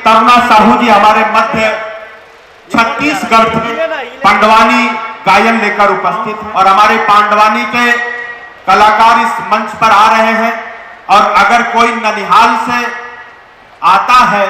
तरुणा साहू जी हमारे मध्य छत्तीसगढ़ से पांडवानी गायन लेकर उपस्थित हैं और हमारे पांडवानी के कलाकार इस मंच पर आ रहे हैं। और अगर कोई ननिहाल से आता है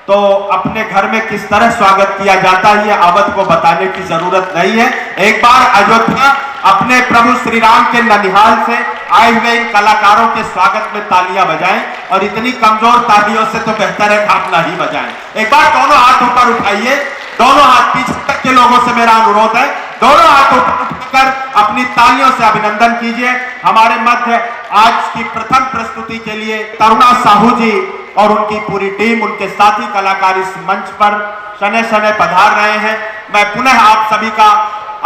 तो अपने घर में किस तरह स्वागत किया जाता है ये अवध को बताने की जरूरत नहीं है। एक बार अयोध्या अपने प्रभु श्री राम के ननिहाल से आए हुए इन कलाकारों के स्वागत में तालियां बजाएं और इतनी कमजोर तालियों से तो बेहतर है आप ना ही बजाएं। एक बार दोनों हाथ ऊपर उठाइए, दोनों हाथ पीछे तक के लोगों से मेरा अनुरोध है, दोनों हाथ ऊपर उठाकर अपनी तालियों से अभिनंदन कीजिए। हमारे मध्य आज की प्रथम प्रस्तुति के लिए तरुणा साहू जी और उनकी पूरी टीम, उनके साथी कलाकार इस मंच पर शने शने पधार रहे हैं। मैं पुनः आप सभी का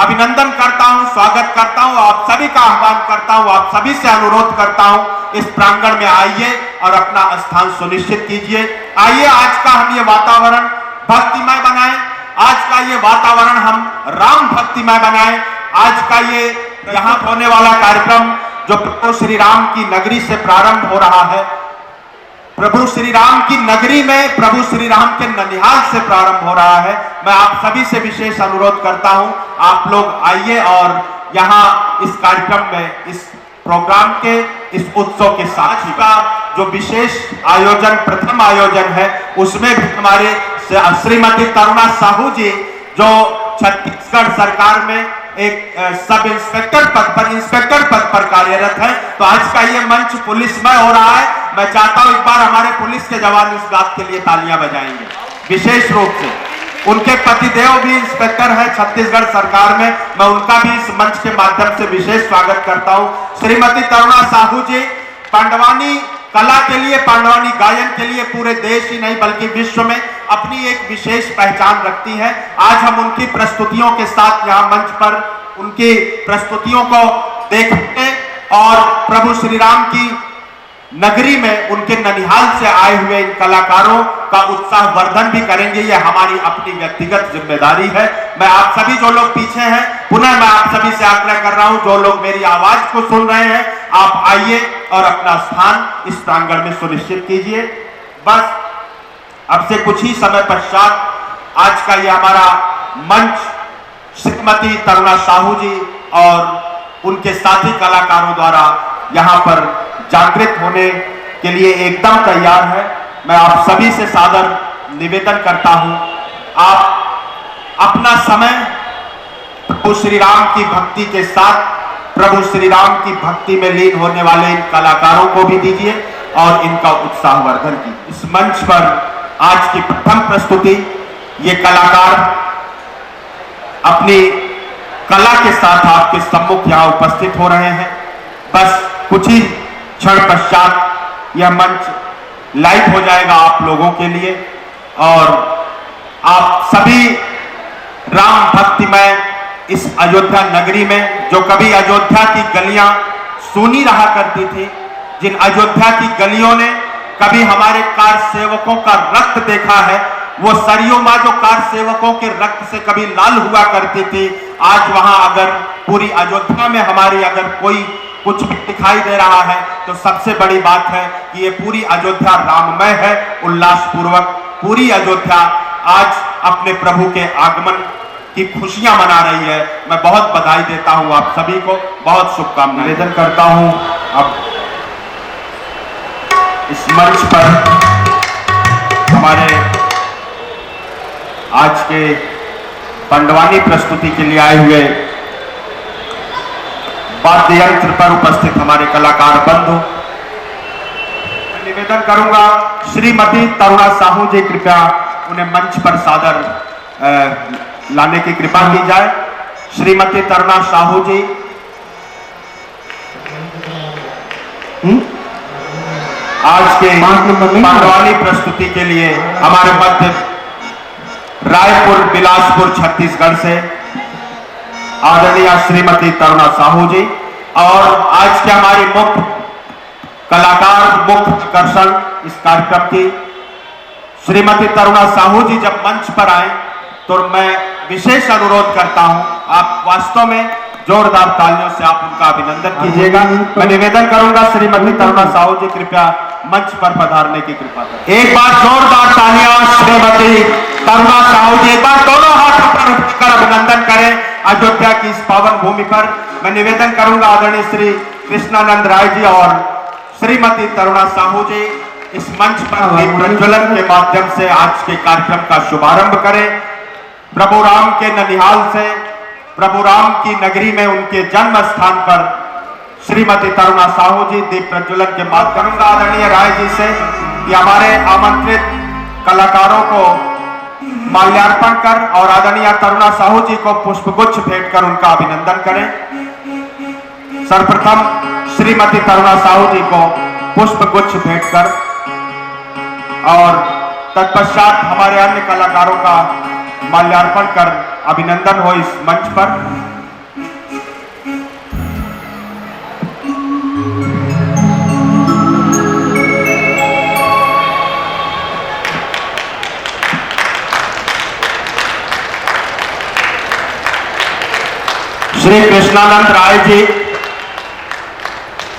अभिनंदन करता हूं, स्वागत करता हूं, आप सभी का आह्वान करता हूं, आप सभी से अनुरोध करता हूं इस प्रांगण में आइए और अपना स्थान सुनिश्चित कीजिए। आइए आज का हम ये वातावरण भक्तिमय बनाएं, आज का ये वातावरण हम राम भक्तिमय बनाएं। आज का ये यहाँ होने वाला कार्यक्रम जो प्रभु श्री राम की नगरी से प्रारंभ हो रहा है, प्रभु श्री राम की नगरी में प्रभु श्री राम के ननिहाल से प्रारंभ हो रहा है। मैं आप सभी से विशेष अनुरोध करता हूं, आप लोग आइए और यहाँ इस कार्यक्रम में, इस प्रोग्राम के, इस उत्सव के साथ का जो विशेष आयोजन, प्रथम आयोजन है, उसमें भी हमारे श्रीमती तरुणा साहू जी जो छत्तीसगढ़ सरकार में एक सब इंस्पेक्टर पद पर कार्यरत है। तो आज का ये मंच पुलिसमय हो रहा है। मैं चाहता हूं एक बार हमारे पुलिस के जवान इस बात के लिए तालियां बजाएंगे विशेष रूप से। उनके पतिदेव भी इंस्पेक्टर है छत्तीसगढ़ सरकार में, मैं उनका भी इस मंच के माध्यम से विशेष स्वागत करता हूं। श्रीमती तरुणा साहू जी पांडवानी कला के लिए, पांडवानी गायन के लिए पूरे देश ही नहीं बल्कि विश्व में अपनी एक विशेष पहचान रखती है। आज हम उनकी प्रस्तुतियों के साथ यहाँ मंच पर उनकी प्रस्तुतियों को देखने और प्रभु श्री राम की नगरी में उनके ननिहाल से आए हुए इन कलाकारों का उत्साह वर्धन भी करेंगे। ये हमारी अपनी व्यक्तिगत जिम्मेदारी है। मैं आप सभी जो लोग पीछे हैं, पुनः मैं आप सभी से आग्रह कर रहा हूं, जो लोग मेरी आवाज को सुन रहे हैं, आप आइए और अपना स्थान इस प्रांगण में सुनिश्चित कीजिए। बस अब से कुछ ही समय पश्चात आज का ये हमारा मंच श्रीमती तरुणा साहू जी और उनके साथी कलाकारों द्वारा यहाँ पर जागृत होने के लिए एकदम तैयार है। मैं आप सभी से सादर निवेदन करता हूं, आप अपना समय प्रभु श्री राम की भक्ति के साथ प्रभु श्री राम की भक्ति में लीन होने वाले इन कलाकारों को भी दीजिए और इनका उत्साहवर्धन कीजिए। इस मंच पर आज की प्रथम प्रस्तुति ये कलाकार अपनी कला के साथ आपके सम्मुख यहां उपस्थित हो रहे हैं। बस कुछ ही क्षण पश्चात यह मंच लाइव हो जाएगा आप लोगों के लिए और आप सभी राम भक्तिमय इस अयोध्या नगरी में, जो कभी अयोध्या की गलियां सूनी रहा करती थी, जिन अयोध्या की गलियों ने कभी हमारे कार सेवकों का रक्त देखा है, वो सरयू मां जो कार सेवकों के रक्त से कभी लाल हुआ करती थी, आज वहां अगर पूरी अयोध्या में हमारी अगर कोई कुछ भी दिखाई दे रहा है तो सबसे बड़ी बात है कि ये पूरी अयोध्या राममय है। उल्लासपूर्वक पूरी अयोध्या आज अपने प्रभु के आगमन की खुशियां मना रही है। मैं बहुत बधाई देता हूं आप सभी को, बहुत शुभकामनाएं निवेदन करता हूं। अब इस मंच पर हमारे आज के पांडवानी प्रस्तुति के लिए आए हुए वाद्य यंत्र पर उपस्थित हमारे कलाकार बंधु, निवेदन करूंगा श्रीमती तरुणा साहू जी कृपया उन्हें मंच पर सादर लाने की कृपा की जाए। श्रीमती तरुणा साहू जी आज के पांडवानी प्रस्तुति के लिए हमारे मध्य रायपुर बिलासपुर छत्तीसगढ़ से आदरणीय श्रीमती तरुणा साहू जी और आज के हमारी मुख्य कलाकार, मुख्य आकर्षण इस कार्यक्रम की श्रीमती तरुणा साहू जी जब मंच पर आए तो मैं विशेष अनुरोध करता हूं, आप वास्तव में जोरदार तालियों से आप उनका अभिनंदन कीजिएगा। मैं निवेदन करूंगा श्रीमती तरुणा साहू जी कृपया मंच पर पधारने की कृपा करें। एक बार जोरदार तालियां श्रीमती तरुणा साहू जी, एक बार दोनों हाथ ऊपर उठाकर अभिनंदन करें अयोध्या की इस पावन भूमि पर। मैं निवेदन करूंगा आदरणीय श्री कृष्णानंद राय जी और श्रीमती तरुणा साहू जी इस मंच पर दीप प्रज्वलन के माध्यम से आज के कार्यक्रम का शुभारंभ करें। प्रभु राम के ननिहाल से, प्रभु राम की नगरी में उनके जन्म स्थान पर श्रीमती तरुणा साहू जी दीप प्रज्वलन के माध्यम से आदरणीय राय जी से कि हमारे आमंत्रित कलाकारों को माल्यार्पण कर और आदरणीय तरुणा साहू जी को पुष्पगुच्छ भेंट कर उनका अभिनंदन करें। सर्वप्रथम श्रीमती तरुणा साहू जी को पुष्पगुच्छ भेंट कर और तत्पश्चात हमारे अन्य कलाकारों का माल्यार्पण कर अभिनंदन हो इस मंच पर। श्री कृष्णानंद राय जी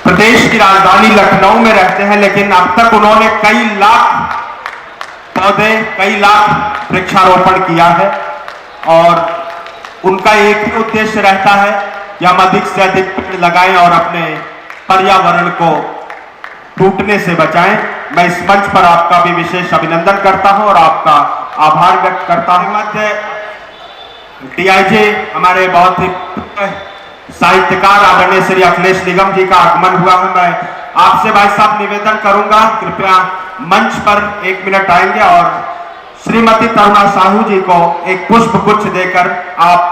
प्रदेश की राजधानी लखनऊ में रहते हैं, लेकिन अब तक उन्होंने कई लाख पौधे, कई लाख वृक्षारोपण किया है और उनका एक ही उद्देश्य रहता है कि हम अधिक से अधिक पेड़ लगाएं और अपने पर्यावरण को टूटने से बचाएं। मैं इस मंच पर आपका भी विशेष अभिनंदन करता हूं और आपका आभार व्यक्त करता हूं। मध्य डीआईजी हमारे बहुत ही साहित्यकार आदरणीय श्री अखिलेश निगम जी का आगमन हुआ है। मैं आपसे भाई साहब निवेदन करूंगा कृपया मंच पर 1 मिनट आएंगे और श्रीमती तरुणा साहू जी को एक पुष्प गुच्छ देकर आप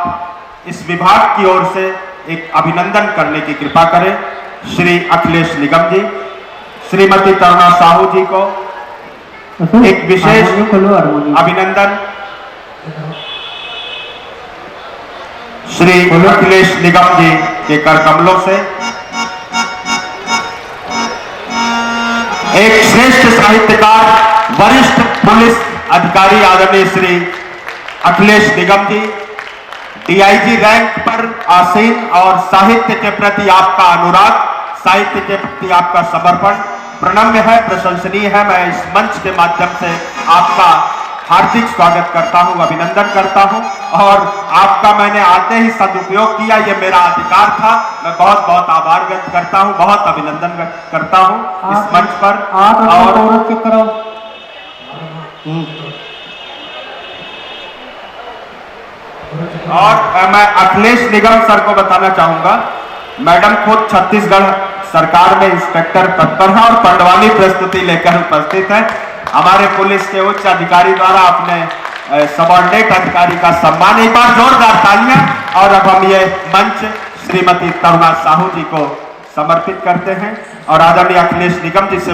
इस विभाग की ओर से एक अभिनंदन करने की कृपा करें। श्री अखिलेश निगम जी श्रीमती तरुणा साहू जी को एक विशेष अभिनंदन। श्री अखिलेश निगम जी के कर कमलों से एक श्रेष्ठ साहित्यकार, वरिष्ठ पुलिस अधिकारी आदरणीय श्री अखिलेश निगम जी, डीआईजी रैंक पर आसीन और साहित्य के प्रति आपका अनुराग, साहित्य के प्रति आपका समर्पण प्रणम्य है, प्रशंसनीय है। मैं इस मंच के माध्यम से आपका हार्दिक स्वागत करता हूं, अभिनंदन करता हूं और आपका मैंने आते ही सदुपयोग किया, ये मेरा अधिकार था। मैं बहुत बहुत आभार व्यक्त करता हूं, बहुत अभिनंदन व्यक्त करता हूं इस मंच पर। और मैं अखिलेश निगम सर को बताना चाहूंगा, मैडम खुद छत्तीसगढ़ सरकार में इंस्पेक्टर पद पर है और पंडवानी प्रस्तुति लेकर उपस्थित है। हमारे पुलिस के उच्च अधिकारी द्वारा अपने सबऑर्डिनेट अधिकारी का सम्मान। एक बार जोरदार तालियां। और अब हम ये मंच श्रीमती तरुणा साहू जी को समर्पित करते हैं और आदरणीय अखिलेश निगम जी से